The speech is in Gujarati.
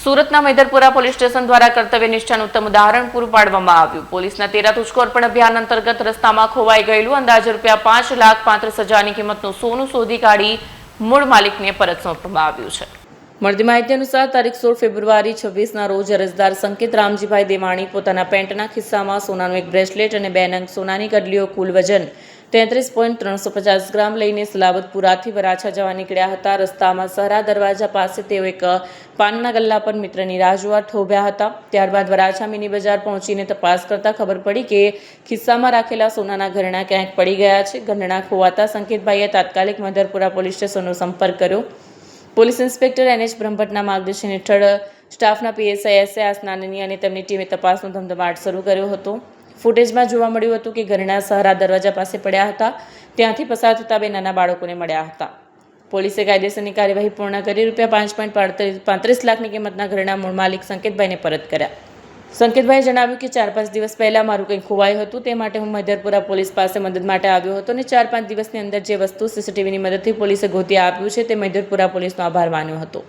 સુરતના મૈદરપુરા પોલીસ સ્ટેશન દ્વારા કર્તવ્ય નિષ્ઠાનું ઉત્તમ ઉદાહરણ પૂરું પાડવામાં આવ્યું। પોલીસના 13 તુષ્કો અર્પણ અભિયાન અંતર્ગત રસ્તામાં ખોવાઈ ગયેલું અંદાજે ₹5,35,000ની કિંમતનું સોનું શોધી કાઢી મૂળ માલિકને પરત સોંપવામાં આવ્યું છે। મળતી માહિતી અનુસાર તારીખ 16 ફેબ્રુઆરી 26ના રોજ અરજદાર સંકેત રામજીભાઈ દેવાણી પોતાના પેન્ટના ખિસ્સામાં સોનાનું એક બ્રેસલેટ અને 2 નંગ સોનાની કડલીઓ કુલ વજન 33.350 ગ્રામ લઈને સલાબતપુરાથી વરાછા જવા નીકળ્યા હતા। રસ્તામાં સહરા દરવાજા પાસે તેઓ એક પાનના ગલ્લા પર મિત્રની રાહ જોવા થોભ્યા હતા। ત્યારબાદ વરાછા મિની બજાર પહોંચીને તપાસ કરતા ખબર પડી કે ખિસ્સામાં રાખેલા સોનાના ઘરેણાં ક્યાંક પડી ગયા છે। ઘરેણાં ખોવાતા સંકેતભાઈએ તાત્કાલિક મૈદરપુરા પોલીસ સ્ટેશનનો સંપર્ક કર્યો। પોલીસ ઇન્સ્પેક્ટર NH બ્રહ્મભટ્ટના માર્ગદર્શન હેઠળ સ્ટાફના PSI SA આસનાની અને તેમની ટીમે તપાસનો ધમધમાટ શરૂ કર્યો હતો। ફૂટેજમાં જોવા મળ્યું હતું કે ઘરેણાં સહરા દરવાજા પાસે પડ્યા હતા। ત્યાંથી પસાર થતા 2 નાના બાળકોને મળ્યા હતા। પોલીસે કાયદેસરની કાર્યવાહી પૂર્ણ કરી ₹5.35 લાખની કિંમતના ઘરેણાં મૂળ માલિક સંકેતભાઈને પરત કર્યા। સંકેતભાઈએ જણાવ્યું કે 4-5 દિવસ પહેલા મારું કંઈ ખોવાયું હતું, તે માટે હું મૈદરપુરા પોલીસ પાસે મદદ માટે આવ્યો હતો અને 4-5 દિવસની અંદર જે વસ્તુ CCTVની મદદથી પોલીસે ગોતી આપ્યું છે તે મૈદરપુરા પોલીસનો આભાર માન્યો હતો।